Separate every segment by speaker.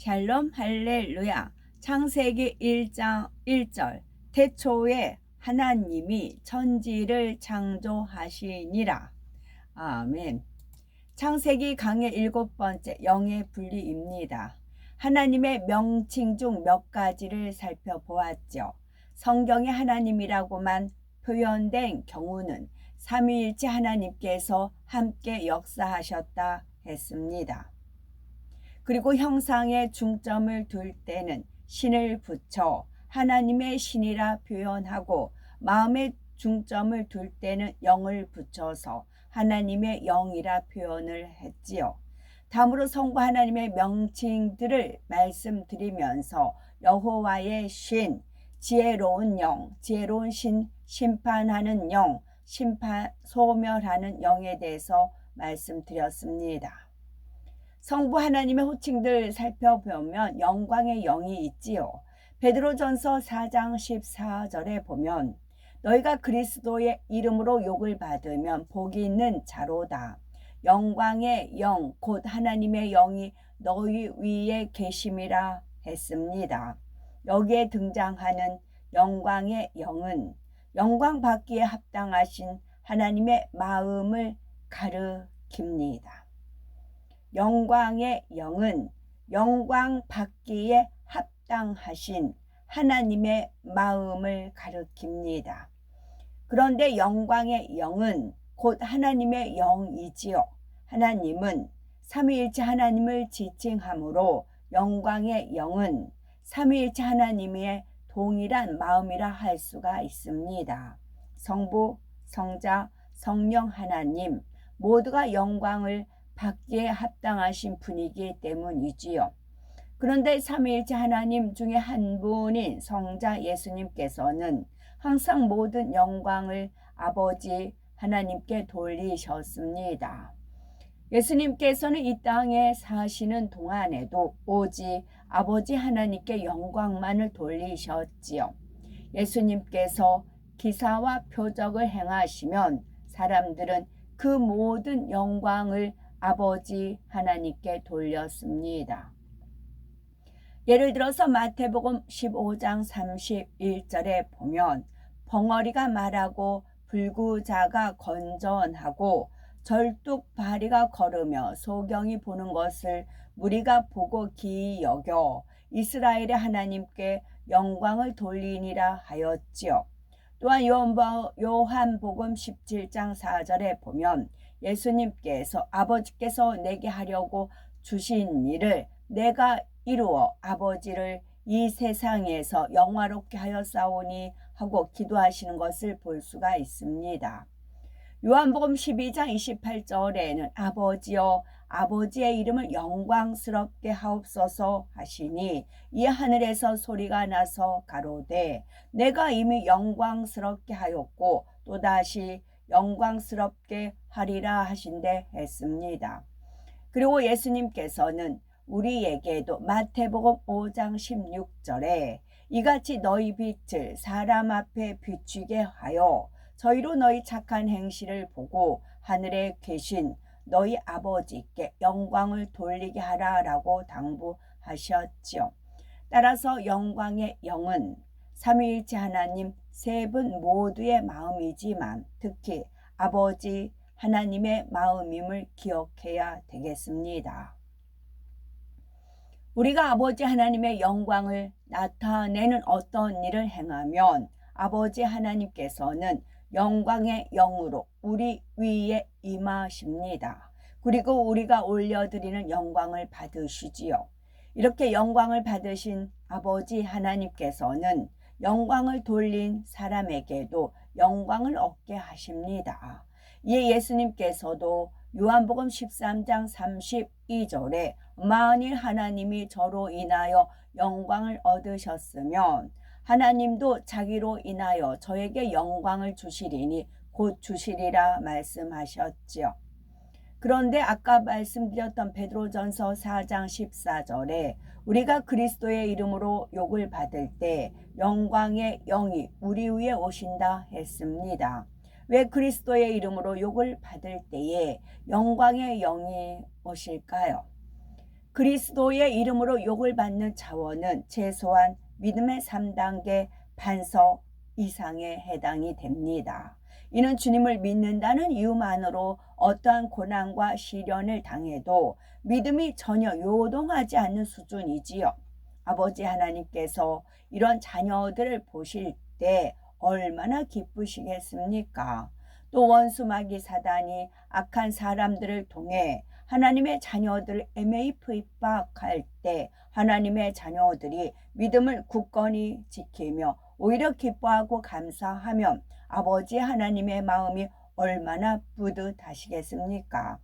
Speaker 1: 샬롬 할렐루야. 창세기 1장 1절. 태초에 하나님이 천지를 창조하시니라. 아멘. 창세기 강의 7번째 영의 분리입니다. 하나님의 명칭 중 몇 가지를 살펴보았죠. 성경에 하나님이라고만 표현된 경우는 삼위일체 하나님께서 함께 역사하셨다 했습니다. 그리고 형상에 중점을 둘 때는 신을 붙여 하나님의 신이라 표현하고, 마음에 중점을 둘 때는 영을 붙여서 하나님의 영이라 표현을 했지요. 다음으로 성부 하나님의 명칭들을 말씀드리면서 여호와의 신, 지혜로운 영, 지혜로운 신, 심판하는 영, 소멸하는 영에 대해서 말씀드렸습니다. 성부 하나님의 호칭들 살펴보면 영광의 영이 있지요. 베드로전서 4장 14절에 보면 너희가 그리스도의 이름으로 욕을 받으면 복이 있는 자로다. 영광의 영, 곧 하나님의 영이 너희 위에 계심이라 했습니다. 여기에 등장하는 영광의 영은 영광 받기에 합당하신 하나님의 마음을 가리킵니다. 영광의 영은 영광 받기에 합당하신 하나님의 마음을 가리킵니다. 그런데 영광의 영은 곧 하나님의 영이지요. 하나님은 삼위일체 하나님을 지칭하므로 영광의 영은 삼위일체 하나님의 동일한 마음이라 할 수가 있습니다. 성부, 성자, 성령 하나님 모두가 영광을 받기에 합당하신 분이기 때문이지요. 그런데 삼위일체 하나님 중에 한 분인 성자 예수님께서는 항상 모든 영광을 아버지 하나님께 돌리셨습니다. 예수님께서는 이 땅에 사시는 동안에도 오직 아버지 하나님께 영광만을 돌리셨지요. 예수님께서 기사와 표적을 행하시면 사람들은 그 모든 영광을 아버지 하나님께 돌렸습니다. 예를 들어서 마태복음 15장 31절에 보면 벙어리가 말하고 불구자가 건전하고 절뚝발이가 걸으며 소경이 보는 것을 무리가 보고 기이 여겨 이스라엘의 하나님께 영광을 돌리니라 하였지요. 또한 요한복음 17장 4절에 보면 예수님께서 아버지께서 내게 하려고 주신 일을 내가 이루어 아버지를 이 세상에서 영화롭게 하였사오니 하고 기도하시는 것을 볼 수가 있습니다. 요한복음 12장 28절에는 아버지여 아버지의 이름을 영광스럽게 하옵소서 하시니 이 하늘에서 소리가 나서 가로되 내가 이미 영광스럽게 하였고 또다시 영광스럽게 하리라 하신대 했습니다. 그리고 예수님께서는 우리에게도 마태복음 5장 16절에 이같이 너희 빛을 사람 앞에 비추게 하여 저희로 너희 착한 행실을 보고 하늘에 계신 너희 아버지께 영광을 돌리게 하라라고 당부하셨지요. 따라서 영광의 영은 삼위일체 하나님 세 분 모두의 마음이지만 특히 아버지 하나님의 마음임을 기억해야 되겠습니다. 우리가 아버지 하나님의 영광을 나타내는 어떤 일을 행하면 아버지 하나님께서는 영광의 영으로 우리 위에 임하십니다. 그리고 우리가 올려드리는 영광을 받으시지요. 이렇게 영광을 받으신 아버지 하나님께서는 영광을 돌린 사람에게도 영광을 얻게 하십니다. 이에 예수님께서도 요한복음 13장 32절에 만일 하나님이 저로 인하여 영광을 얻으셨으면 하나님도 자기로 인하여 저에게 영광을 주시리니 곧 주시리라 말씀하셨지요. 그런데 아까 말씀드렸던 베드로전서 4장 14절에 우리가 그리스도의 이름으로 욕을 받을 때 영광의 영이 우리 위에 오신다 했습니다. 왜 그리스도의 이름으로 욕을 받을 때에 영광의 영이 오실까요? 그리스도의 이름으로 욕을 받는 자원은 최소한 믿음의 3단계 반석 이상에 해당이 됩니다. 이는 주님을 믿는다는 이유만으로 어떠한 고난과 시련을 당해도 믿음이 전혀 요동하지 않는 수준이지요. 아버지 하나님께서 이런 자녀들을 보실 때 얼마나 기쁘시겠습니까? 또 원수 마귀 사단이 악한 사람들을 통해 하나님의 자녀들을 핍박할 때 하나님의 자녀들이 믿음을 굳건히 지키며 오히려 기뻐하고 감사하면 아버지 하나님의 마음이 얼마나 뿌듯하시겠습니까?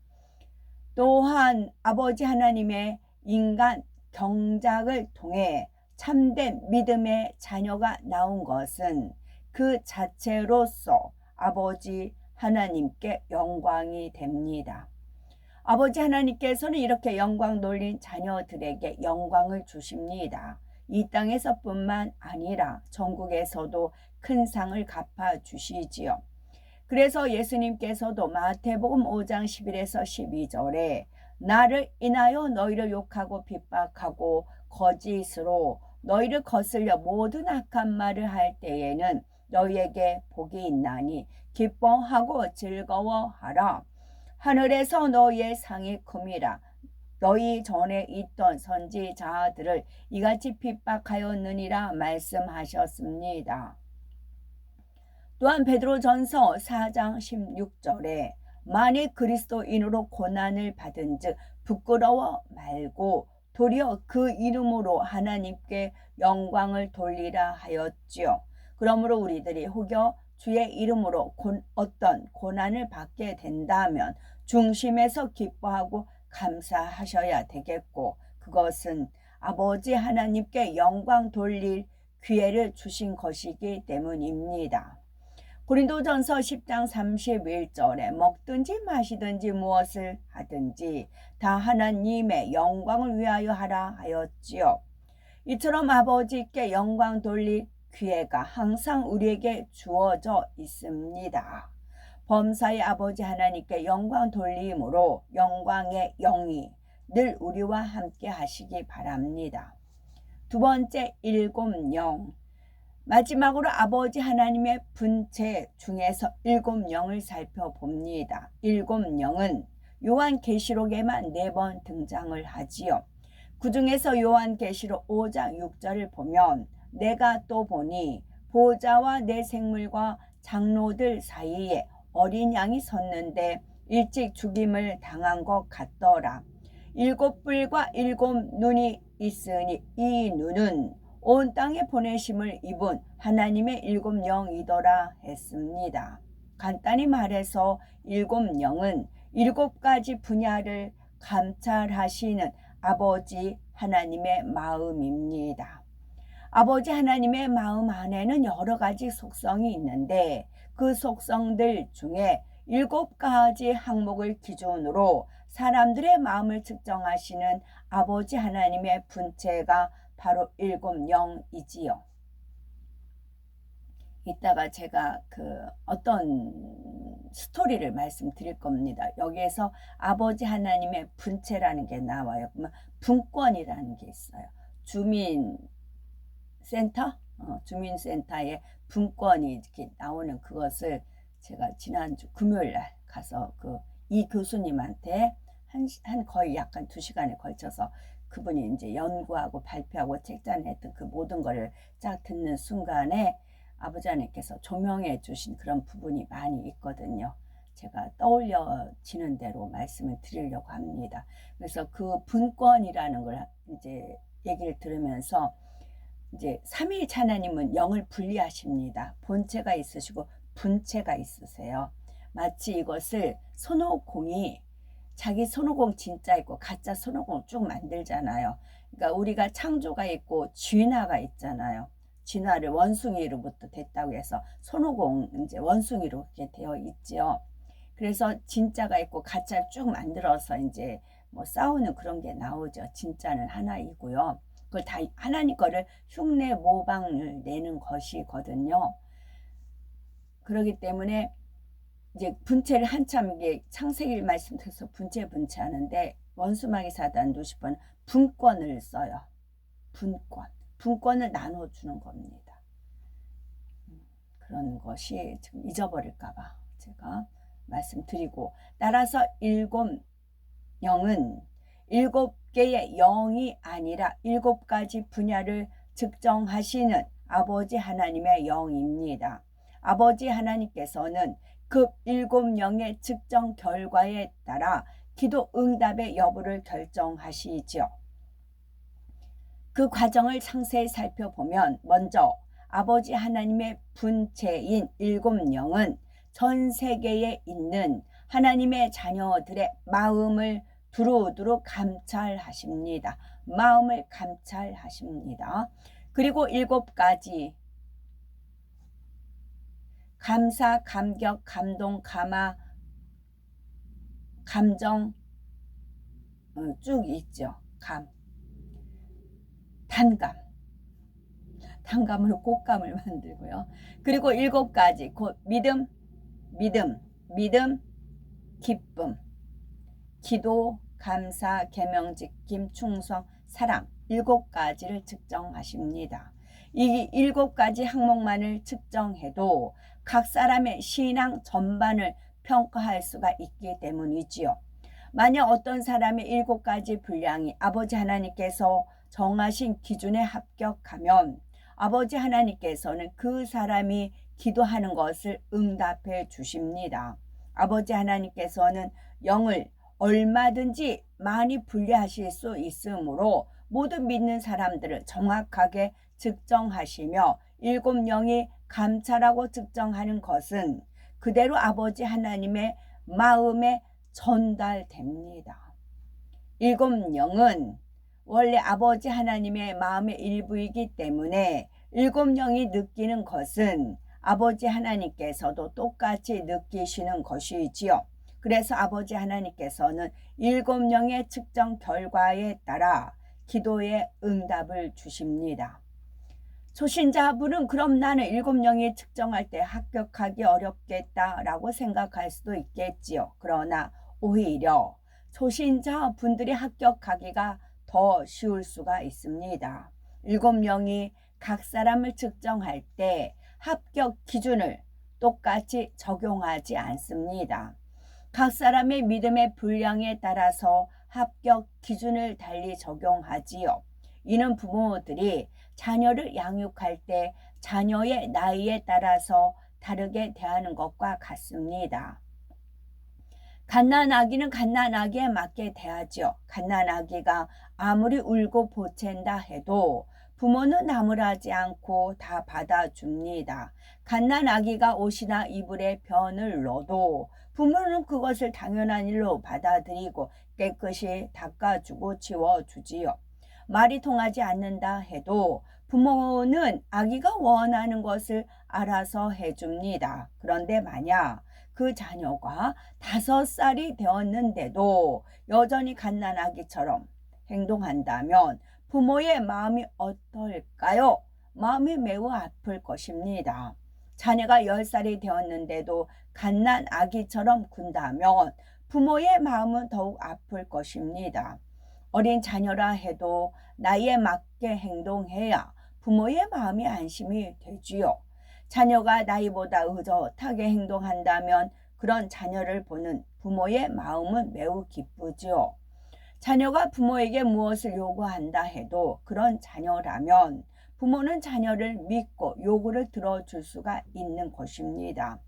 Speaker 1: 또한 아버지 하나님의 인간 경작을 통해 참된 믿음의 자녀가 나온 것은 그 자체로서 아버지 하나님께 영광이 됩니다. 아버지 하나님께서는 이렇게 영광 돌린 자녀들에게 영광을 주십니다. 이 땅에서뿐만 아니라 전국에서도 큰 상을 갚아주시지요. 그래서 예수님께서도 마태복음 5장 11에서 12절에 나를 인하여 너희를 욕하고 핍박하고 거짓으로 너희를 거슬려 모든 악한 말을 할 때에는 너희에게 복이 있나니 기뻐하고 즐거워하라. 하늘에서 너희의 상이 큼이라. 너희 전에 있던 선지자들을 이같이 핍박하였느니라 말씀하셨습니다. 또한 베드로전서 4장 16절에 만일 그리스도인으로 고난을 받은즉 부끄러워 말고 도리어 그 이름으로 하나님께 영광을 돌리라 하였지요. 그러므로 우리들이 혹여 주의 이름으로 어떤 고난을 받게 된다면 중심에서 기뻐하고 감사하셔야 되겠고, 그것은 아버지 하나님께 영광 돌릴 기회를 주신 것이기 때문입니다. 고린도전서 10장 31절에 먹든지 마시든지 무엇을 하든지 다 하나님의 영광을 위하여 하라 하였지요. 이처럼 아버지께 영광 돌릴 기회가 항상 우리에게 주어져 있습니다. 범사의 아버지 하나님께 영광 돌림으로 영광의 영이 늘 우리와 함께 하시기 바랍니다. 두 번째, 일곱 영. 마지막으로 아버지 하나님의 분체 중에서 일곱 영을 살펴봅니다. 일곱 영은 요한계시록에만 4번 등장을 하지요. 그 중에서 요한계시록 5장 6절을 보면 내가 또 보니 보좌와 내 생물과 장로들 사이에 어린 양이 섰는데 일찍 죽임을 당한 것 같더라. 7뿔과 7눈이 있으니 이 눈은 온 땅에 보내심을 입은 하나님의 7영이더라 했습니다. 간단히 말해서 7영은 7가지 분야를 감찰하시는 아버지 하나님의 마음입니다. 아버지 하나님의 마음 안에는 여러 가지 속성이 있는데 그 속성들 중에 7가지 항목을 기준으로 사람들의 마음을 측정하시는 아버지 하나님의 분체가 바로 7영이지요. 이따가 제가 어떤 스토리를 말씀드릴 겁니다. 여기에서 아버지 하나님의 분체라는 게 나와요. 그러면 분권이라는 게 있어요. 주민센터에 분권이 이렇게 나오는 그것을 제가 지난주 금요일 날 가서 이 교수님한테 거의 약간 2시간에 걸쳐서 그분이 이제 연구하고 발표하고 책자냈던 그 모든 거를 쫙 듣는 순간에 아버지 하나님께서 조명해 주신 그런 부분이 많이 있거든요. 제가 떠올려지는 대로 말씀을 드리려고 합니다. 그래서 그 분권이라는 걸 이제 얘기를 들으면서 이제 삼위일체 하나님은 영을 분리하십니다. 본체가 있으시고 분체가 있으세요. 마치 이것을 손오공이 자기 손오공 진짜 있고 가짜 손오공 쭉 만들잖아요. 그러니까 우리가 창조가 있고 쥐나가 있잖아요. 쥐나를 원숭이로부터 됐다고 해서 손오공 이제 원숭이로 그렇게 되어 있죠. 그래서 진짜가 있고 가짜를 쭉 만들어서 이제 뭐 싸우는 그런 게 나오죠. 진짜는 하나이고요. 그걸 다 하나님 거를 흉내 모방을 내는 것이거든요. 그렇기 때문에 이제 분체를 한참 이게 창세기 말씀에서 분체 하는데 원수마귀 사단 루시퍼는 분권을 써요. 분권을 나눠주는 겁니다. 그런 것이 지금 잊어버릴까봐 제가 말씀드리고, 따라서 7 영은 7개의 영이 아니라 7가지 분야를 측정하시는 아버지 하나님의 영입니다. 아버지 하나님께서는 그 7영의 측정 결과에 따라 기도 응답의 여부를 결정하시지요. 그 과정을 상세히 살펴보면, 먼저 아버지 하나님의 분체인 7영은 전 세계에 있는 하나님의 자녀들의 마음을 두루두루 감찰하십니다. 마음을 감찰하십니다. 그리고 7가지 감사, 감격, 감동, 감화, 감정 쭉 있죠. 단감으로 꽃감을 만들고요. 그리고 7가지 곧 믿음, 기쁨, 기도, 감사, 계명 지킴, 충성, 사랑, 7가지를 측정하십니다. 이 7가지 항목만을 측정해도 각 사람의 신앙 전반을 평가할 수가 있기 때문이지요. 만약 어떤 사람의 7가지 분량이 아버지 하나님께서 정하신 기준에 합격하면 아버지 하나님께서는 그 사람이 기도하는 것을 응답해 주십니다. 아버지 하나님께서는 영을 얼마든지 많이 분리하실 수 있으므로 모든 믿는 사람들을 정확하게 측정하시며 7영이 감찰하고 측정하는 것은 그대로 아버지 하나님의 마음에 전달됩니다. 7영은 원래 아버지 하나님의 마음의 일부이기 때문에 7영이 느끼는 것은 아버지 하나님께서도 똑같이 느끼시는 것이지요. 그래서 아버지 하나님께서는 7영의 측정 결과에 따라 기도의 응답을 주십니다. 초신자분은 그럼 나는 7영이 측정할 때 합격하기 어렵겠다라고 생각할 수도 있겠지요. 그러나 오히려 초신자분들이 합격하기가 더 쉬울 수가 있습니다. 7영이 각 사람을 측정할 때 합격 기준을 똑같이 적용하지 않습니다. 각 사람의 믿음의 분량에 따라서 합격 기준을 달리 적용하지요. 이는 부모들이 자녀를 양육할 때 자녀의 나이에 따라서 다르게 대하는 것과 같습니다. 갓난아기는 갓난아기에 맞게 대하죠. 갓난아기가 아무리 울고 보챈다 해도 부모는 나무라지 않고 다 받아줍니다. 갓난아기가 옷이나 이불에 변을 넣어도 부모는 그것을 당연한 일로 받아들이고 깨끗이 닦아주고 치워주지요. 말이 통하지 않는다 해도 부모는 아기가 원하는 것을 알아서 해줍니다. 그런데 만약 그 자녀가 5살이 되었는데도 여전히 갓난아기처럼 행동한다면 부모의 마음이 어떨까요? 마음이 매우 아플 것입니다. 자녀가 10살이 되었는데도 갓난아기처럼 군다면 부모의 마음은 더욱 아플 것입니다. 어린 자녀라 해도 나이에 맞게 행동해야 부모의 마음이 안심이 되지요. 자녀가 나이보다 의젓하게 행동한다면 그런 자녀를 보는 부모의 마음은 매우 기쁘지요. 자녀가 부모에게 무엇을 요구한다 해도 그런 자녀라면 부모는 자녀를 믿고 요구를 들어줄 수가 있는 것입니다.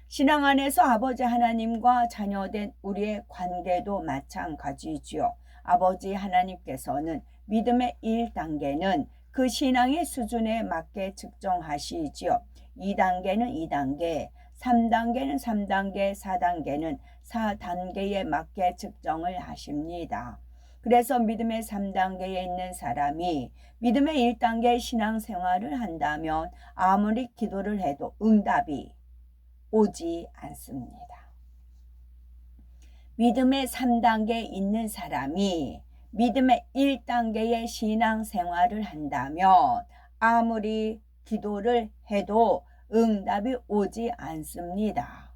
Speaker 1: 신앙 안에서 아버지 하나님과 자녀된 우리의 관계도 마찬가지지요. 아버지 하나님께서는 믿음의 1단계는 그 신앙의 수준에 맞게 측정하시지요. 2단계는 2단계, 3단계는 3단계, 4단계는 4단계에 맞게 측정을 하십니다. 그래서 믿음의 3단계에 있는 사람이 믿음의 1단계 신앙생활을 한다면 아무리 기도를 해도 응답이 오지 않습니다. 믿음의 3단계에 있는 사람이 믿음의 1단계의 신앙생활을 한다면 아무리 기도를 해도 응답이 오지 않습니다.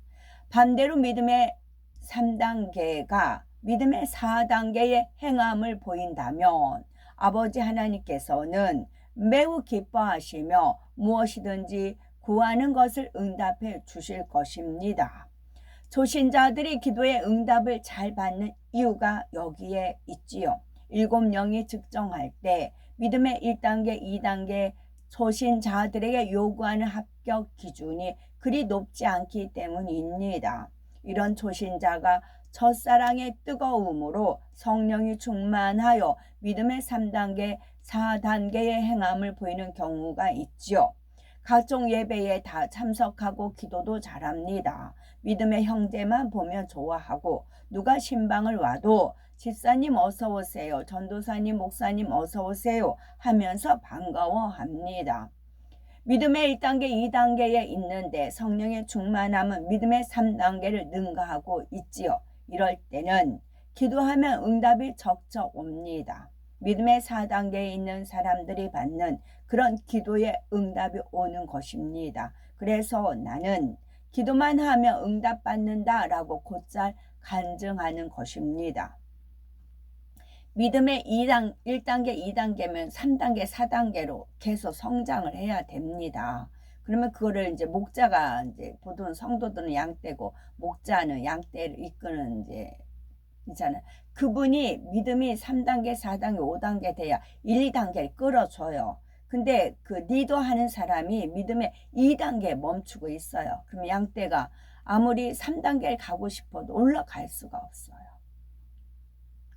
Speaker 1: 반대로 믿음의 3단계가 믿음의 4단계의 행함을 보인다면 아버지 하나님께서는 매우 기뻐하시며 무엇이든지 구하는 것을 응답해 주실 것입니다. 초신자들이 기도의 응답을 잘 받는 이유가 여기에 있지요. 7영이 측정할 때 믿음의 1단계, 2단계 초신자들에게 요구하는 합격 기준이 그리 높지 않기 때문입니다. 이런 초신자가 첫사랑의 뜨거움으로 성령이 충만하여 믿음의 3단계, 4단계의 행함을 보이는 경우가 있지요. 각종 예배에 다 참석하고 기도도 잘합니다. 믿음의 형제만 보면 좋아하고 누가 신방을 와도 집사님 어서 오세요, 전도사님, 목사님 어서 오세요 하면서 반가워합니다. 믿음의 1단계, 2단계에 있는데 성령의 충만함은 믿음의 3단계를 능가하고 있지요. 이럴 때는 기도하면 응답이 적적 옵니다. 믿음의 4단계에 있는 사람들이 받는 그런 기도의 응답이 오는 것입니다. 그래서 나는 기도만 하면 응답받는다 라고 곧잘 간증하는 것입니다. 믿음의 1단계, 2단계면 3단계, 4단계로 계속 성장을 해야 됩니다. 그러면 그거를 이제 목자가 이제 보통 성도들은 양떼고 목자는 양떼를 이끄는 이제 있잖아요. 그분이 믿음이 3단계, 4단계, 5단계 돼야 1, 2단계를 끌어줘요. 근데 그 리더하는 사람이 믿음의 2단계에 멈추고 있어요. 그럼 양떼가 아무리 3단계를 가고 싶어도 올라갈 수가 없어요.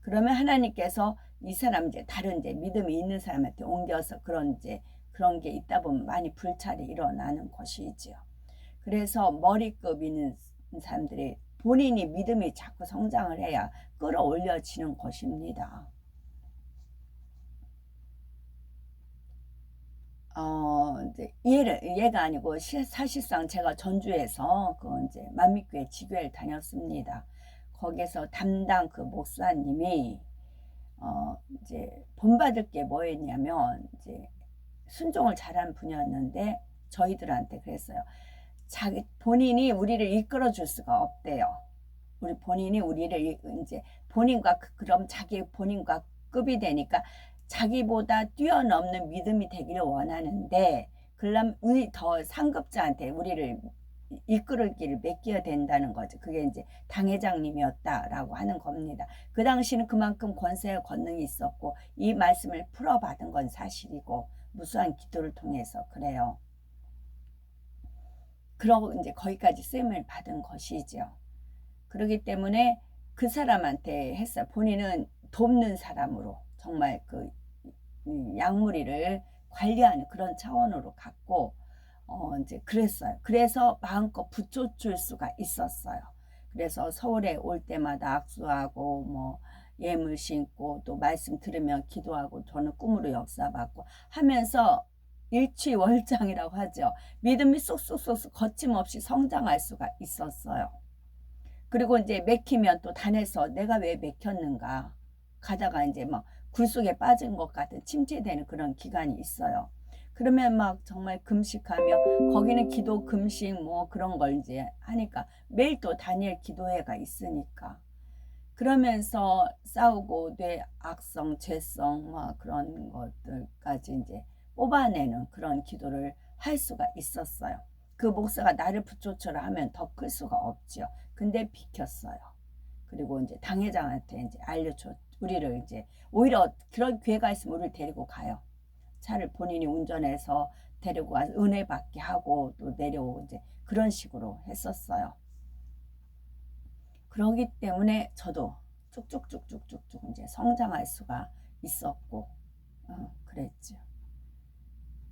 Speaker 1: 그러면 하나님께서 이 사람 이제 다른 이제 믿음이 있는 사람한테 옮겨서 그런 게 있다 보면 많이 불찰이 일어나는 것이지요. 그래서 머리급 있는 사람들이 본인이 믿음이 자꾸 성장을 해야 끌어올려지는 것입니다. 이제 얘가 아니고 사실상 제가 전주에서 그 이제 만미교회 지교회를 다녔습니다. 거기서 담당 그 목사님이 이제 본받을 게 뭐였냐면 이제 순종을 잘하는 분이었는데 저희들한테 그랬어요. 본인이 우리를 이끌어 줄 수가 없대요. 본인이 우리를 이제 본인과 그럼 본인과 급이 되니까 자기보다 뛰어넘는 믿음이 되기를 원하는데 그러면 우리 더 상급자한테 우리를 이끌을 길을 맡겨야 된다는 거죠. 그게 이제 당회장님이었다라고 하는 겁니다. 그 당시는 그만큼 권세와 권능이 있었고 이 말씀을 풀어받은 건 사실이고 무수한 기도를 통해서 그래요. 그러고 이제 거기까지 쓰임을 받은 것이죠. 그렇기 때문에 그 사람한테 했어요. 본인은 돕는 사람으로 정말 그 양무리를 관리하는 그런 차원으로 갖고 이제 그랬어요. 그래서 마음껏 붙여줄 수가 있었어요. 그래서 서울에 올 때마다 악수하고 뭐 예물 신고 또 말씀 들으면 기도하고 저는 꿈으로 역사받고 하면서 일취월장이라고 하죠. 믿음이 쏙쏙쏙 거침없이 성장할 수가 있었어요. 그리고 이제 맥히면 또 단에서 내가 왜 맥혔는가 가다가 이제 막 굴 속에 빠진 것 같은 침체되는 그런 기간이 있어요. 그러면 막 정말 금식하며 거기는 기도 금식 뭐 그런 걸 이제 하니까 매일 또 다니엘 기도회가 있으니까 그러면서 싸우고 뇌악성, 죄성 막 그런 것들까지 이제 뽑아내는 그런 기도를 할 수가 있었어요. 그 목사가 나를 붙여쳐라 하면 더 클 수가 없죠. 근데 비켰어요. 그리고 이제 당회장한테 이제 알려줘. 우리를 이제 오히려 그런 기회가 있으면 우리를 데리고 가요. 차를 본인이 운전해서 데리고 와서 은혜 받게 하고 또 내려오고 이제 그런 식으로 했었어요. 그러기 때문에 저도 쭉쭉쭉쭉쭉쭉 이제 성장할 수가 있었고 그랬죠.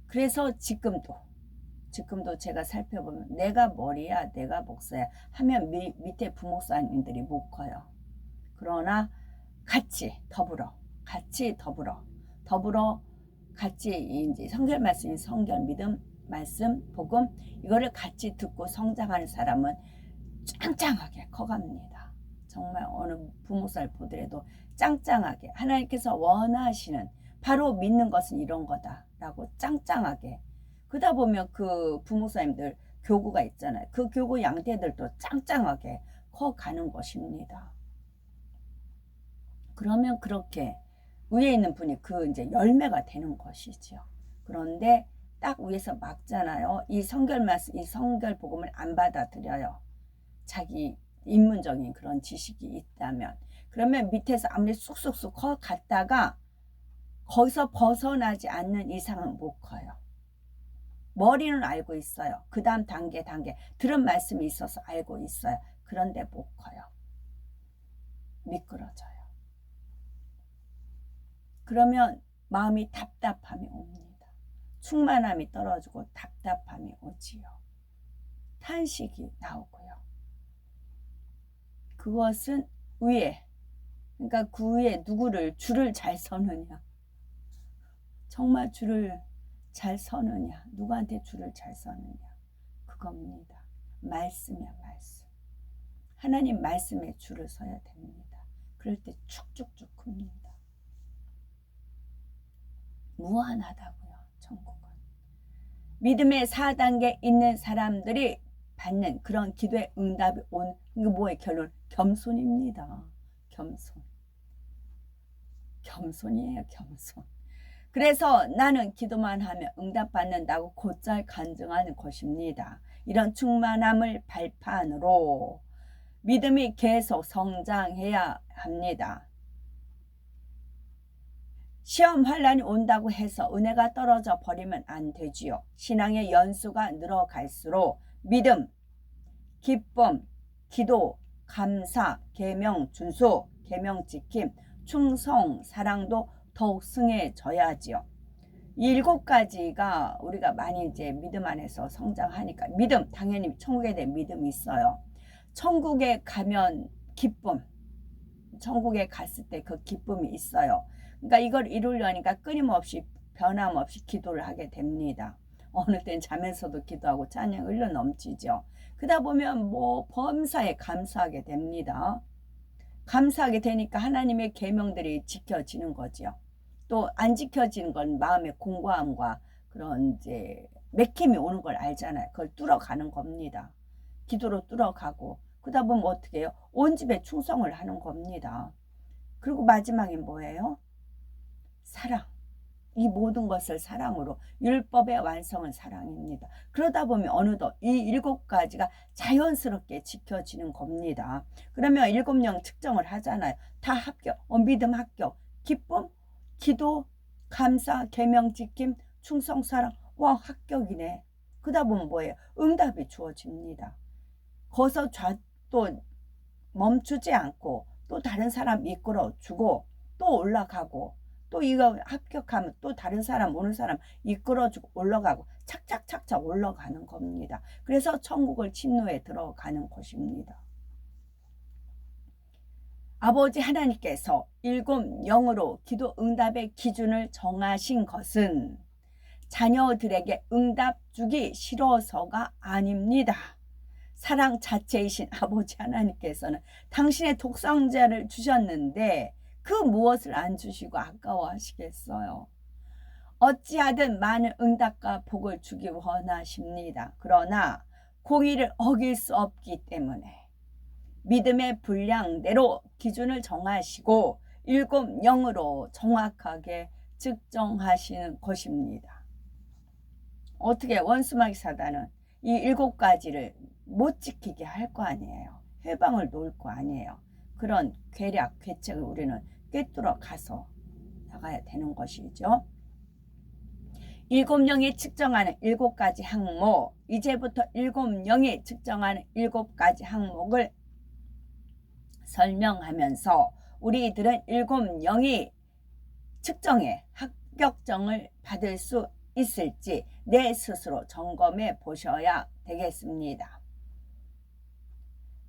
Speaker 1: 그래서 지금도 제가 살펴보면 내가 머리야 내가 목사야 하면 밑에 부목사님들이 못 커요. 그러나 같이 더불어 같이 이제 성경 말씀인 성경 믿음 말씀 복음 이거를 같이 듣고 성장하는 사람은 짱짱하게 커갑니다. 정말 어느 부목사를 보더라도 짱짱하게 하나님께서 원하시는 바로 믿는 것은 이런 거다라고 짱짱하게 그러다 보면 그 부목사님들 교구가 있잖아요. 그 교구 양떼들도 짱짱하게 커가는 것입니다. 그러면 그렇게 위에 있는 분이 그 이제 열매가 되는 것이지요. 그런데 딱 위에서 막잖아요. 이 성결 말씀, 이 성결 복음을 안 받아들여요. 자기 인문적인 그런 지식이 있다면. 그러면 밑에서 아무리 쑥쑥쑥 갔다가 거기서 벗어나지 않는 이상은 못 커요. 머리는 알고 있어요. 그 다음 단계 들은 말씀이 있어서 알고 있어요. 그런데 못 커요. 미끄러져요. 그러면 마음이 답답함이 옵니다. 충만함이 떨어지고 답답함이 오지요. 탄식이 나오고요. 그것은 위에, 그러니까 그 위에 누구를, 줄을 잘 서느냐, 정말 줄을 잘 서느냐, 누구한테 줄을 잘 서느냐, 그겁니다. 말씀이야, 말씀. 하나님 말씀에 줄을 서야 됩니다. 그럴 때 축축축 큽니다. 무한하다고요, 천국은. 믿음의 4단계 있는 사람들이 받는 그런 기도의 응답이 온, 이거 뭐의 결론? 겸손입니다. 겸손. 겸손이에요, 겸손. 그래서 나는 기도만 하면 응답받는다고 곧잘 간증하는 것입니다. 이런 충만함을 발판으로 믿음이 계속 성장해야 합니다. 시험 환란이 온다고 해서 은혜가 떨어져 버리면 안 되지요. 신앙의 연수가 늘어갈수록 믿음, 기쁨, 기도, 감사, 계명 준수, 계명 지킴, 충성, 사랑도 더욱 승해져야지요. 이 7가지가 우리가 많이 이제 믿음 안에서 성장하니까, 믿음, 당연히 천국에 대한 믿음이 있어요. 천국에 가면 기쁨, 천국에 갔을 때 그 기쁨이 있어요. 그러니까 이걸 이루려니까 끊임없이 변함없이 기도를 하게 됩니다. 어느 땐 자면서도 기도하고 찬양 흘러 넘치죠. 그러다 보면 뭐 범사에 감사하게 됩니다. 감사하게 되니까 하나님의 계명들이 지켜지는 거죠. 또 안 지켜지는 건 마음의 공고함과 그런 이제 맥힘이 오는 걸 알잖아요. 그걸 뚫어가는 겁니다. 기도로 뚫어가고, 그러다 보면 어떻게 해요? 온 집에 충성을 하는 겁니다. 그리고 마지막에 뭐예요? 사랑. 이 모든 것을 사랑으로, 율법의 완성은 사랑입니다. 그러다 보면 어느덧 이 7가지가 자연스럽게 지켜지는 겁니다. 그러면 7명 측정을 하잖아요. 다 합격, 믿음 합격, 기쁨, 기도, 감사, 계명 지킴, 충성, 사랑. 와, 합격이네. 그러다 보면 뭐예요? 응답이 주어집니다. 거기서 또 멈추지 않고 또 다른 사람 이끌어주고 또 올라가고, 또 이거 합격하면 또 다른 사람, 오는 사람 이끌어주고 올라가고, 착착착착 올라가는 겁니다. 그래서 천국을 침노에 들어가는 것입니다. 아버지 하나님께서 7영으로 기도 응답의 기준을 정하신 것은 자녀들에게 응답 주기 싫어서가 아닙니다. 사랑 자체이신 아버지 하나님께서는 당신의 독생자를 주셨는데 그 무엇을 안 주시고 아까워하시겠어요. 어찌하든 많은 응답과 복을 주기 원하십니다. 그러나 공의를 어길 수 없기 때문에 믿음의 분량대로 기준을 정하시고 7영으로 정확하게 측정하시는 것입니다. 어떻게 원수마귀 사단은 이 7가지를 못 지키게 할 거 아니에요. 해방을 놓을 거 아니에요. 그런 괴략, 괴책을 우리는 꿰뚫어 가서 나가야 되는 것이죠. 7영이 측정하는 7가지 항목, 이제부터 7영이 측정하는 7가지 항목을 설명하면서 우리들은 7영이 측정해 합격점을 받을 수 있을지 내 스스로 점검해 보셔야 되겠습니다.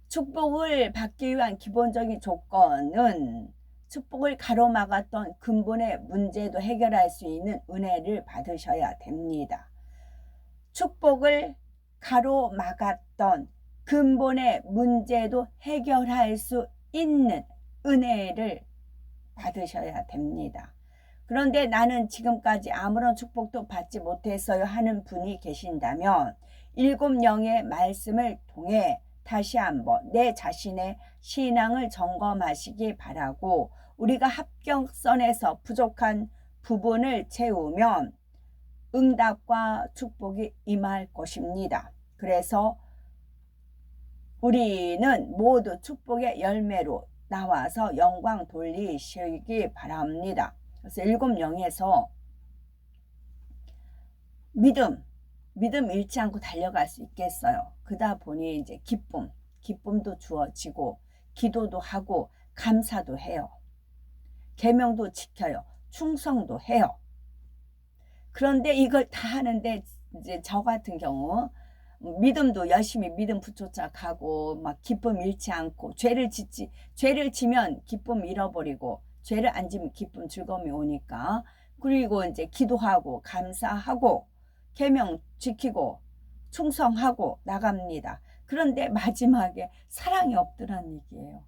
Speaker 1: 축복을 받기 위한 기본적인 조건은 축복을 가로막았던 근본의 문제도 해결할 수 있는 은혜를 받으셔야 됩니다. 축복을 가로막았던 근본의 문제도 해결할 수 있는 은혜를 받으셔야 됩니다. 그런데 나는 지금까지 아무런 축복도 받지 못했어요 하는 분이 계신다면 7영의 말씀을 통해 다시 한번 내 자신의 신앙을 점검하시기 바라고, 우리가 합격선에서 부족한 부분을 채우면 응답과 축복이 임할 것입니다. 그래서 우리는 모두 축복의 열매로 나와서 영광 돌리시기 바랍니다. 그래서 7영에서 믿음 잃지 않고 달려갈 수 있겠어요. 그러다 보니 이제 기쁨도 주어지고 기도도 하고 감사도 해요. 계명도 지켜요. 충성도 해요. 그런데 이걸 다 하는데 이제 저 같은 경우 믿음도 열심히 믿음 붙여자 가고 막 기쁨 잃지 않고 죄를 지면 기쁨 잃어버리고 죄를 안 지면 기쁨 즐거움이 오니까 그리고 이제 기도하고 감사하고 계명 지키고 충성하고 나갑니다. 그런데 마지막에 사랑이 없더란 얘기예요.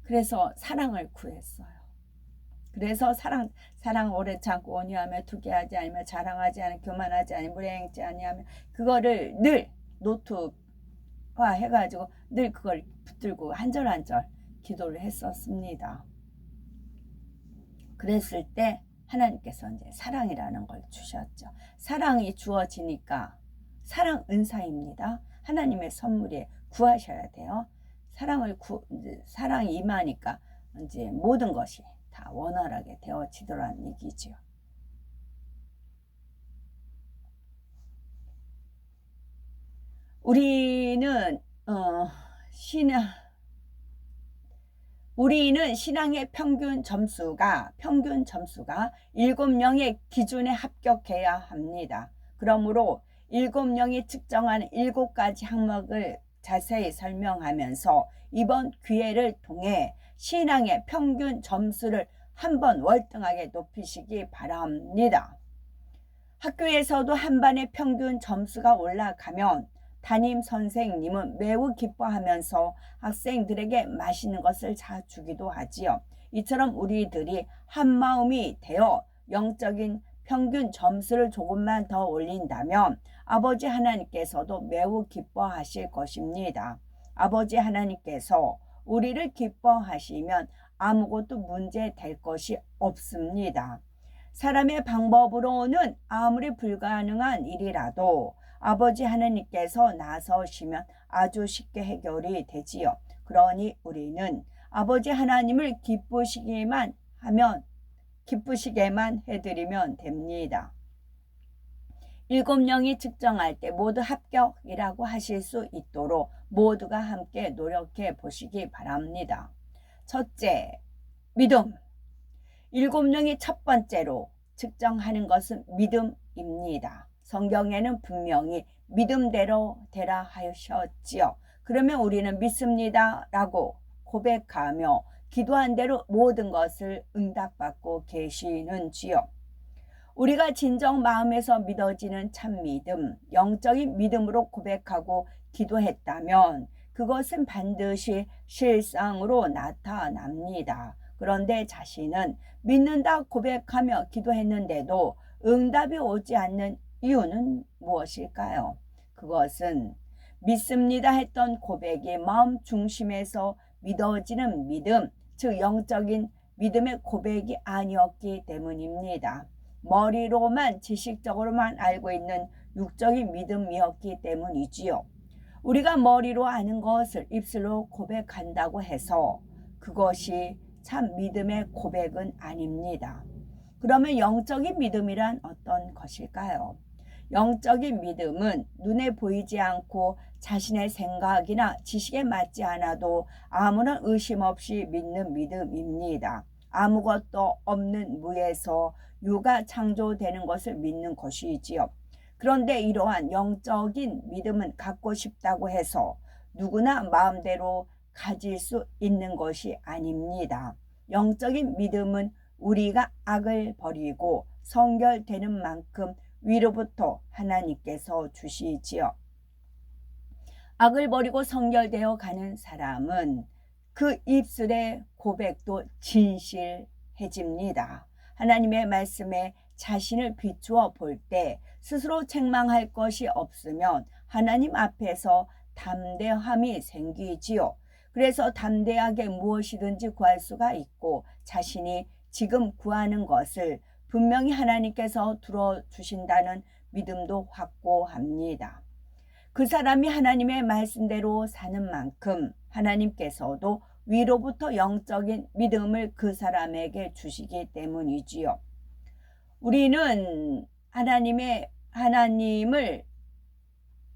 Speaker 1: 그래서 사랑을 구했어요. 그래서 사랑 오래 참고 온유하며 투기하지 않으며 자랑하지 않으며 교만하지 않으며 무례행치 아니하며 그거를 늘 노트화 해가지고 늘 그걸 붙들고 한 절 한 절 기도를 했었습니다. 그랬을 때 하나님께서 이제 사랑이라는 걸 주셨죠. 사랑이 주어지니까 사랑 은사입니다. 하나님의 선물에 구하셔야 돼요. 사랑이 임하니까 이제 모든 것이 다 원활하게 되어지더라는 얘기죠. 우리는 신앙의 평균 점수가 7명의 기준에 합격해야 합니다. 그러므로 7명이 측정한 7가지 항목을 자세히 설명하면서 이번 기회를 통해 신앙의 평균 점수를 한번 월등하게 높이시기 바랍니다. 학교에서도 한 반의 평균 점수가 올라가면 담임 선생님은 매우 기뻐하면서 학생들에게 맛있는 것을 사주기도 하지요. 이처럼 우리들이 한마음이 되어 영적인 평균 점수를 조금만 더 올린다면 아버지 하나님께서도 매우 기뻐하실 것입니다. 아버지 하나님께서 우리를 기뻐하시면 아무것도 문제될 것이 없습니다. 사람의 방법으로는 아무리 불가능한 일이라도 아버지 하나님께서 나서시면 아주 쉽게 해결이 되지요. 그러니 우리는 아버지 하나님을 기쁘시게만 해드리면 됩니다. 7명이 측정할 때 모두 합격이라고 하실 수 있도록 모두가 함께 노력해 보시기 바랍니다. 첫째, 믿음. 7명이 첫 번째로 측정하는 것은 믿음입니다. 성경에는 분명히 믿음대로 되라 하셨지요. 그러면 우리는 믿습니다 라고 고백하며 기도한 대로 모든 것을 응답받고 계시는지요. 우리가 진정 마음에서 믿어지는 참 믿음, 영적인 믿음으로 고백하고 기도했다면 그것은 반드시 실상으로 나타납니다. 그런데 자신은 믿는다 고백하며 기도했는데도 응답이 오지 않는 이유는 무엇일까요? 그것은 믿습니다 했던 고백이 마음 중심에서 믿어지는 믿음, 즉 영적인 믿음의 고백이 아니었기 때문입니다. 머리로만 지식적으로만 알고 있는 육적인 믿음이었기 때문이지요. 우리가 머리로 아는 것을 입술로 고백한다고 해서 그것이 참 믿음의 고백은 아닙니다. 그러면 영적인 믿음이란 어떤 것일까요? 영적인 믿음은 눈에 보이지 않고 자신의 생각이나 지식에 맞지 않아도 아무런 의심 없이 믿는 믿음입니다. 아무것도 없는 무에서 유가 창조되는 것을 믿는 것이지요. 그런데 이러한 영적인 믿음은 갖고 싶다고 해서 누구나 마음대로 가질 수 있는 것이 아닙니다. 영적인 믿음은 우리가 악을 버리고 성결되는 만큼 위로부터 하나님께서 주시지요. 악을 버리고 성결되어 가는 사람은 그 입술의 고백도 진실해집니다. 하나님의 말씀에 자신을 비추어 볼 때 스스로 책망할 것이 없으면 하나님 앞에서 담대함이 생기지요. 그래서 담대하게 무엇이든지 구할 수가 있고 자신이 지금 구하는 것을 분명히 하나님께서 들어주신다는 믿음도 확고합니다. 그 사람이 하나님의 말씀대로 사는 만큼 하나님께서도 위로부터 영적인 믿음을 그 사람에게 주시기 때문이지요. 우리는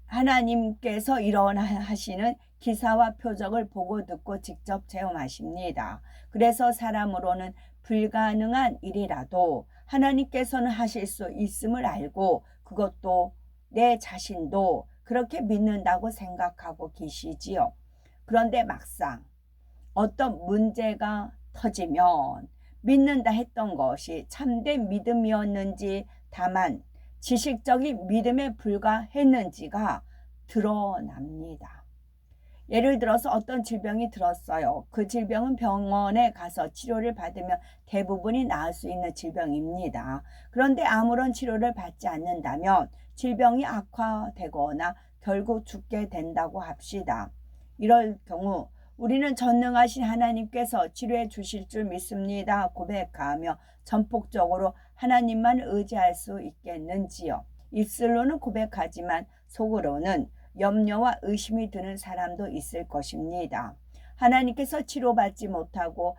Speaker 1: 하나님께서 일어나시는 기사와 표적을 보고 듣고 직접 체험하십니다. 그래서 사람으로는 불가능한 일이라도 하나님께서는 하실 수 있음을 알고 그것도 내 자신도 그렇게 믿는다고 생각하고 계시지요. 그런데 막상 어떤 문제가 터지면 믿는다 했던 것이 참된 믿음이었는지 다만 지식적인 믿음에 불과했는지가 드러납니다. 예를 들어서 어떤 질병이 들었어요. 그 질병은 병원에 가서 치료를 받으면 대부분이 나을 수 있는 질병입니다. 그런데 아무런 치료를 받지 않는다면 질병이 악화되거나 결국 죽게 된다고 합시다. 이럴 경우 우리는 전능하신 하나님께서 치료해 주실 줄 믿습니다 고백하며 전폭적으로 하나님만 의지할 수 있겠는지요. 입술로는 고백하지만 속으로는 염려와 의심이 드는 사람도 있을 것입니다. 하나님께서 치료받지 못하고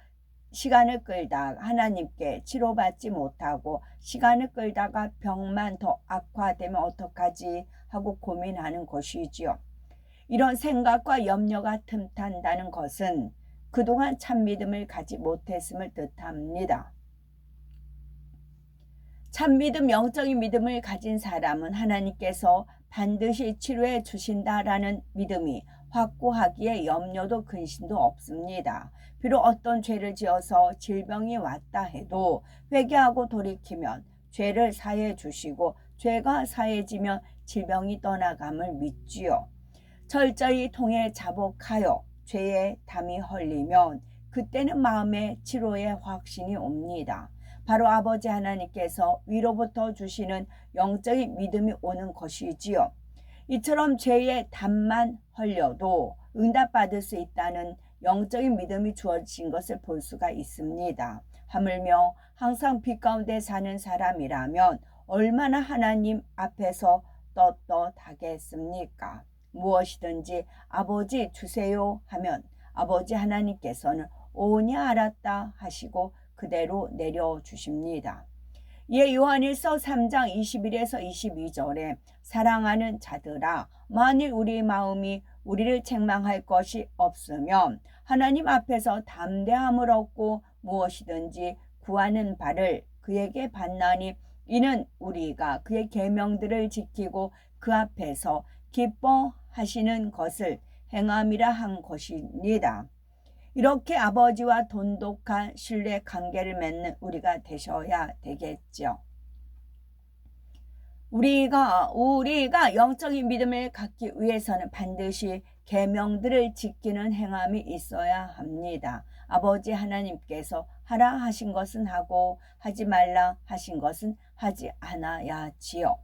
Speaker 1: 시간을 끌다가 하나님께 치료받지 못하고 시간을 끌다가 병만 더 악화되면 어떡하지 하고 고민하는 것이지요. 이런 생각과 염려가 틈탄다는 것은 그동안 참 믿음을 가지 못했음을 뜻합니다. 참 믿음, 영적인 믿음을 가진 사람은 하나님께서 반드시 치료해 주신다라는 믿음이 확고하기에 염려도 근심도 없습니다. 비록 어떤 죄를 지어서 질병이 왔다 해도 회개하고 돌이키면 죄를 사해 주시고 죄가 사해지면 질병이 떠나감을 믿지요. 철저히 통해 자복하여 죄의 담이 헐리면 그때는 마음의 치료의 확신이 옵니다. 바로 아버지 하나님께서 위로부터 주시는 영적인 믿음이 오는 것이지요. 이처럼 죄의 담만 헐려도 응답받을 수 있다는 영적인 믿음이 주어진 것을 볼 수가 있습니다. 하물며 항상 빛 가운데 사는 사람이라면 얼마나 하나님 앞에서 떳떳하겠습니까? 무엇이든지 아버지 주세요 하면 아버지 하나님께서는 오니 알았다 하시고 그대로 내려주십니다. 이에 요한일서 3장 21에서 22절에 사랑하는 자들아 만일 우리 마음이 우리를 책망할 것이 없으면 하나님 앞에서 담대함을 얻고 무엇이든지 구하는 바를 그에게 받나니 이는 우리가 그의 계명들을 지키고 그 앞에서 기뻐하시는 것을 행함이라 한 것입니다. 이렇게 아버지와 돈독한 신뢰 관계를 맺는 우리가 되셔야 되겠죠. 우리가 영적인 믿음을 갖기 위해서는 반드시 계명들을 지키는 행함이 있어야 합니다. 아버지 하나님께서 하라 하신 것은 하고 하지 말라 하신 것은 하지 않아야지요.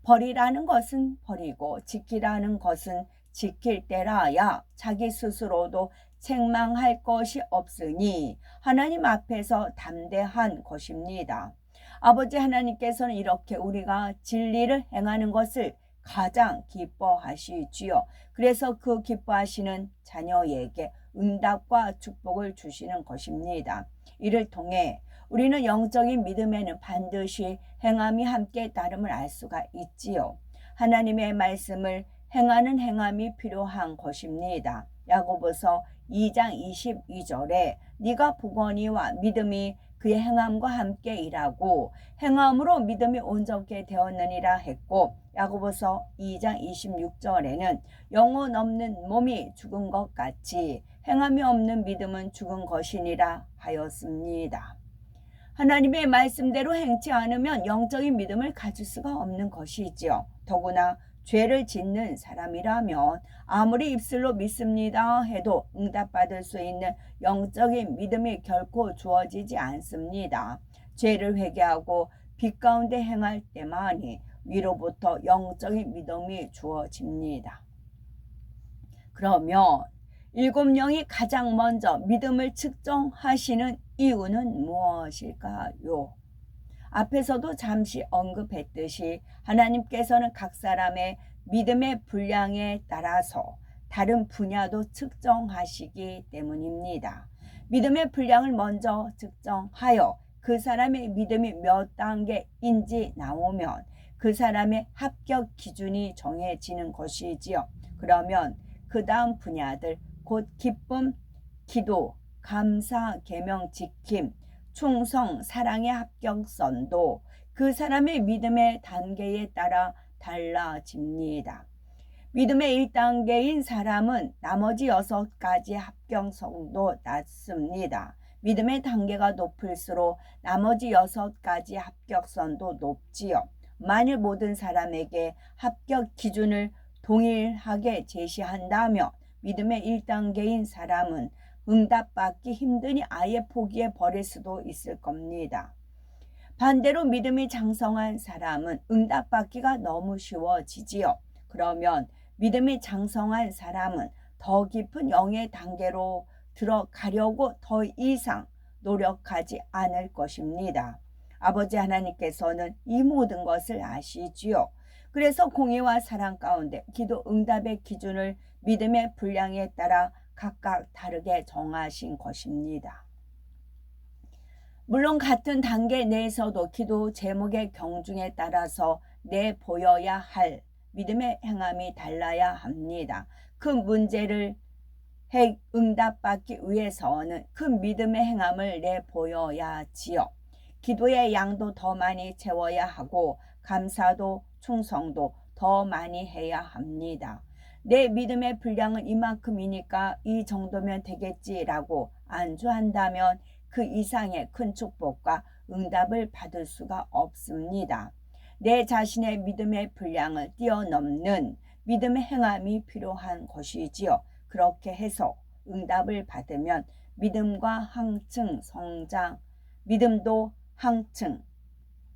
Speaker 1: 버리라는 것은 버리고 지키라는 것은 지킬 때라야 자기 스스로도 책망할 것이 없으니 하나님 앞에서 담대한 것입니다. 아버지 하나님께서는 이렇게 우리가 진리를 행하는 것을 가장 기뻐하시지요. 그래서 그 기뻐하시는 자녀에게 응답과 축복을 주시는 것입니다. 이를 통해 우리는 영적인 믿음에는 반드시 행함이 함께 따름을 알 수가 있지요. 하나님의 말씀을 행하는 행함이 필요한 것입니다. 야고보서 2장 22절에 네가 보거니와 믿음이 그의 행함과 함께 일하고 행함으로 믿음이 온전케 되었느니라 했고 야고보서 2장 26절에는 영혼 없는 몸이 죽은 것 같이 행함이 없는 믿음은 죽은 것이니라 하였습니다. 하나님의 말씀대로 행치 않으면 영적인 믿음을 가질 수가 없는 것이지요. 더구나 죄를 짓는 사람이라면 아무리 입술로 믿습니다 해도 응답받을 수 있는 영적인 믿음이 결코 주어지지 않습니다. 죄를 회개하고 빛 가운데 행할 때만이 위로부터 영적인 믿음이 주어집니다. 그러면 7명이 가장 먼저 믿음을 측정하시는 이유는 무엇일까요? 앞에서도 잠시 언급했듯이 하나님께서는 각 사람의 믿음의 분량에 따라서 다른 분야도 측정하시기 때문입니다. 믿음의 분량을 먼저 측정하여 그 사람의 믿음이 몇 단계인지 나오면 그 사람의 합격 기준이 정해지는 것이지요. 그러면 그 다음 분야들 곧 기쁨, 기도, 감사, 계명, 지킴, 충성, 사랑의 합격선도 그 사람의 믿음의 단계에 따라 달라집니다. 믿음의 1단계인 사람은 나머지 6가지 합격선도 낮습니다. 믿음의 단계가 높을수록 나머지 6가지 합격선도 높지요. 만일 모든 사람에게 합격 기준을 동일하게 제시한다면 믿음의 1단계인 사람은 응답받기 힘드니 아예 포기해 버릴 수도 있을 겁니다. 반대로 믿음이 장성한 사람은 응답받기가 너무 쉬워지지요. 그러면 믿음이 장성한 사람은 더 깊은 영의 단계로 들어가려고 더 이상 노력하지 않을 것입니다. 아버지 하나님께서는 이 모든 것을 아시지요. 그래서 공의와 사랑 가운데 기도 응답의 기준을 믿음의 분량에 따라 각각 다르게 정하신 것입니다. 물론 같은 단계 내에서도 기도 제목의 경중에 따라서 내보여야 할 믿음의 행함이 달라야 합니다. 그 문제를 응답받기 위해서는 그 믿음의 행함을 내보여야지요. 기도의 양도 더 많이 채워야 하고 감사도 충성도 더 많이 해야 합니다. 내 믿음의 분량은 이만큼이니까 이 정도면 되겠지라고 안주한다면 그 이상의 큰 축복과 응답을 받을 수가 없습니다. 내 자신의 믿음의 분량을 뛰어넘는 믿음의 행함이 필요한 것이지요. 그렇게 해서 응답을 받으면 믿음도 한층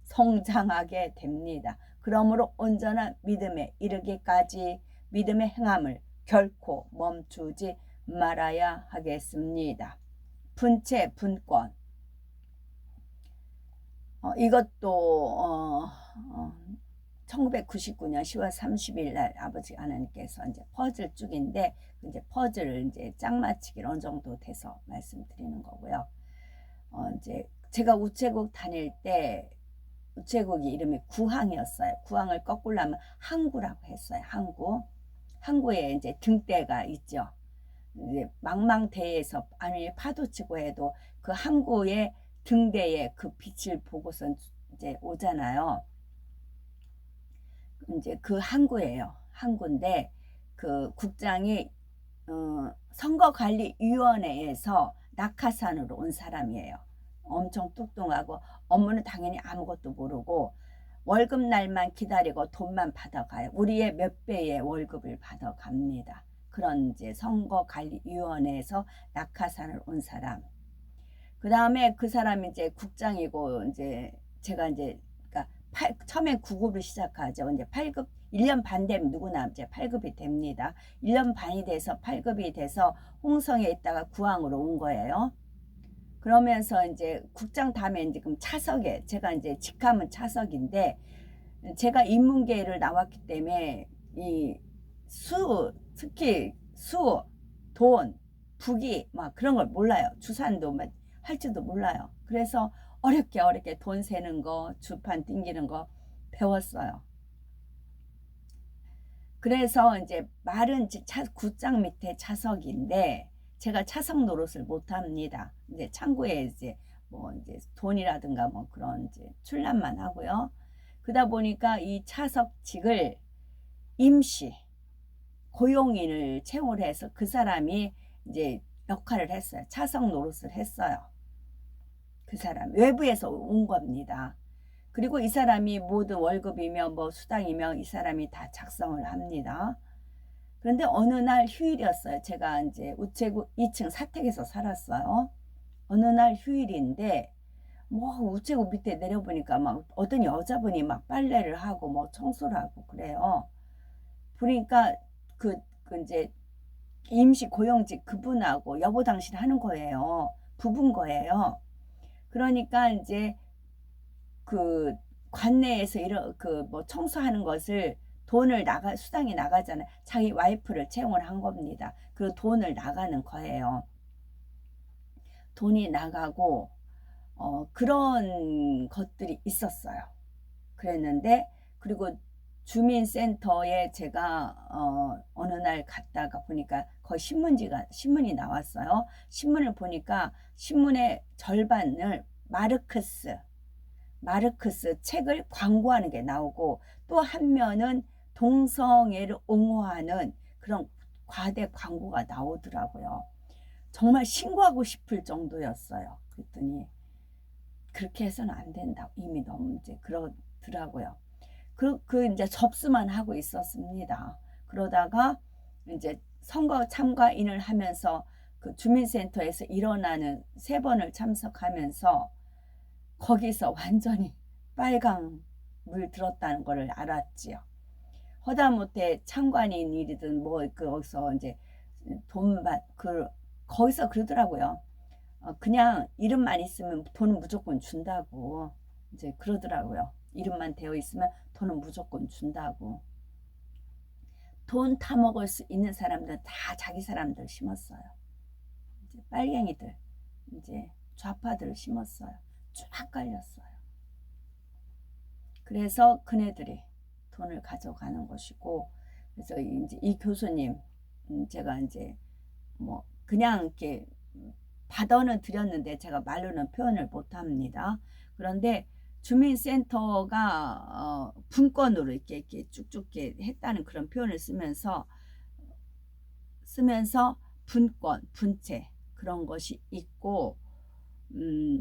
Speaker 1: 성장하게 됩니다. 그러므로 온전한 믿음에 이르기까지 믿음의 행함을 결코 멈추지 말아야 하겠습니다. 분체, 분권. 이것도 1999년 10월 30일 날 아버지 하나님께서 이제 퍼즐 쭉인데 이제 퍼즐을 이제 짝 맞추기를 어느 정도 돼서 말씀드리는 거고요. 이제 제가 우체국 다닐 때 우체국이 이름이 구항이었어요. 구항을 거꾸로 하면 항구라고 했어요. 항구에 이제 등대가 있죠. 이제 망망대해에서 아니 파도 치고 해도 그 항구의 등대에 그 빛을 보고서 이제 오잖아요. 이제 그 항구예요. 항구인데 그 국장이 선거관리위원회에서 낙하산으로 온 사람이에요. 엄청 뚱뚱하고 업무는 당연히 아무것도 모르고 월급 날만 기다리고 돈만 받아가요. 우리의 몇 배의 월급을 받아갑니다. 그런 이제 선거관리위원회에서 낙하산을 온 사람. 그 다음에 그 사람이 이제 국장이고 이제 제가 이제 그러니까 처음에 9급을 시작하죠. 이제 8급 1년 반 되면 누구나 이제 8급이 됩니다. 1년 반이 돼서 8급이 돼서 홍성에 있다가 구항으로 온 거예요. 그러면서 이제 국장 다음에 이제 그럼 차석에 제가 이제 직함은 차석인데 제가 인문계를 나왔기 때문에 이 특히 돈, 부기 막 그런 걸 몰라요. 주산도 막 할 줄도 몰라요. 그래서 어렵게 돈 세는 거, 주판 띵기는 거 배웠어요. 그래서 이제 말은 국장 밑에 차석인데 제가 차석 노릇을 못 합니다. 이제 창구에 이제 뭐 이제 돈이라든가 뭐 그런 이제 출납만 하고요. 그러다 보니까 이 차석직을 임시 고용인을 채용을 해서 그 사람이 이제 역할을 했어요. 차석 노릇을 했어요. 그 사람 외부에서 온 겁니다. 그리고 이 사람이 모든 월급이며 뭐 수당이며 이 사람이 다 작성을 합니다. 그런데 어느 날 휴일이었어요. 제가 이제 우체국 2층 사택에서 살았어요. 어느 날 휴일인데 뭐 우체국 밑에 내려보니까 막 어떤 여자분이 막 빨래를 하고 뭐 청소를 하고 그래요. 보니까 그 이제 임시 고용직 그분하고 여보 당신 하는 거예요. 부부인 거예요. 그러니까 이제 그 관내에서 이런 그 뭐 청소하는 것을 돈을 수당이 나가잖아요. 자기 와이프를 채용을 한 겁니다. 그 돈을 나가는 거예요. 돈이 나가고 그런 것들이 있었어요. 그랬는데 그리고 주민센터에 제가 어느 날 갔다가 보니까 거의 신문이 나왔어요. 신문을 보니까 신문의 절반을 마르크스 책을 광고하는 게 나오고 또 한 면은 동성애를 옹호하는 그런 과대 광고가 나오더라고요. 정말 신고하고 싶을 정도였어요. 그랬더니 그렇게 해서는 안 된다고 이미 너무 이제 그러더라고요. 그 이제 접수만 하고 있었습니다. 그러다가 이제 선거 참가인을 하면서 그 주민센터에서 일어나는 3번을 참석하면서 거기서 완전히 빨강 물 들었다는 것을 알았지요. 허다못해 참관인이든 뭐 거기서 이제 거기서 그러더라고요. 그냥 이름만 있으면 돈은 무조건 준다고 이제 그러더라고요. 이름만 되어 있으면 돈은 무조건 준다고. 돈 타먹을 수 있는 사람들은 다 자기 사람들 심었어요. 이제 빨갱이들, 이제 좌파들을 심었어요. 쫙 깔렸어요. 그래서 그네들이 돈을 가져가는 것이고, 그래서 이제 이 교수님, 제가 이제 뭐 그냥 이렇게 받아는 드렸는데 제가 말로는 표현을 못합니다. 그런데 주민센터가 분권으로 이렇게 쭉쭉 했다는 그런 표현을 쓰면서 분권, 분채 그런 것이 있고,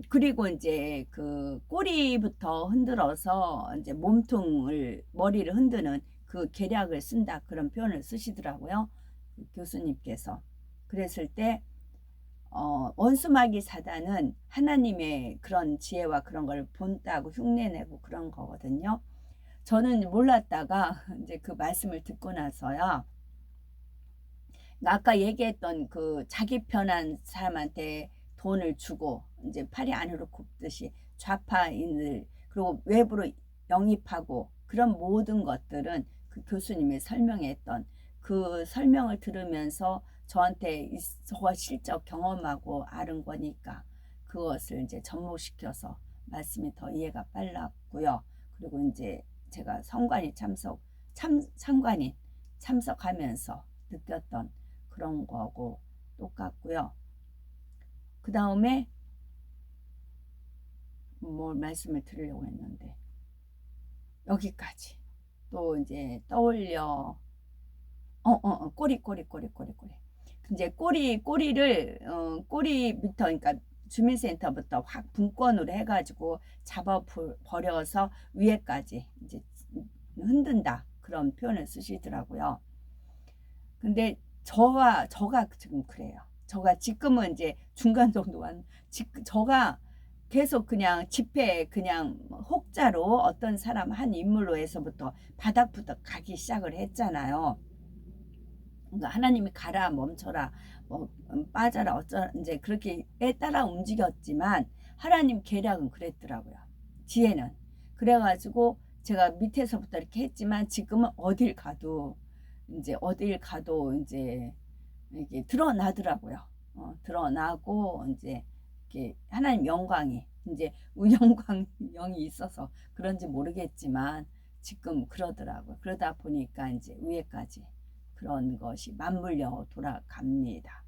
Speaker 1: 그리고 이제 그 꼬리부터 흔들어서 이제 머리를 흔드는 그 계략을 쓴다 그런 표현을 쓰시더라고요. 그 교수님께서. 그랬을 때 원수마귀 사단은 하나님의 그런 지혜와 그런 걸 본다고 흉내내고 그런 거거든요. 저는 몰랐다가 이제 그 말씀을 듣고 나서야 아까 얘기했던 그 자기 편한 사람한테 돈을 주고 이제 팔이 안으로 굽듯이 좌파인들 그리고 외부로 영입하고 그런 모든 것들은 그 교수님이 설명했던 그 설명을 들으면서 저한테 저가 실적 경험하고 아는 거니까 그것을 이제 접목시켜서 말씀이 더 이해가 빨랐고요. 그리고 이제 제가 상관인 참석하면서 느꼈던 그런 거하고 똑같고요. 그 다음에 뭘 말씀을 드리려고 했는데 여기까지 또 이제 떠올려 꼬리 이제 꼬리부터 그러니까 주민센터부터 확 분권으로 해가지고 잡아버려서 위에까지 이제 흔든다 그런 표현을 쓰시더라고요. 근데 저가 지금 그래요. 저가 지금은 이제 중간 정도 저가 계속 그냥 집회 그냥 혹자로 어떤 사람 한 인물로 해서부터 바닥부터 가기 시작을 했잖아요. 그러니까 하나님이 가라 멈춰라 뭐 빠져라 어쩌라 이제 그렇게 따라 움직였지만 하나님 계략은 그랬더라고요. 지혜는 그래가지고 제가 밑에서부터 이렇게 했지만 지금은 어딜 가도 이제 이게 드러나더라고요. 드러나고 이제 이렇게 하나님 영광이 이제 영광이 있어서 그런지 모르겠지만 지금 그러더라고요. 그러다 보니까 이제 위에까지 그런 것이 맞물려 돌아갑니다.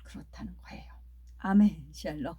Speaker 1: 그렇다는 거예요. 아멘. 샬롬.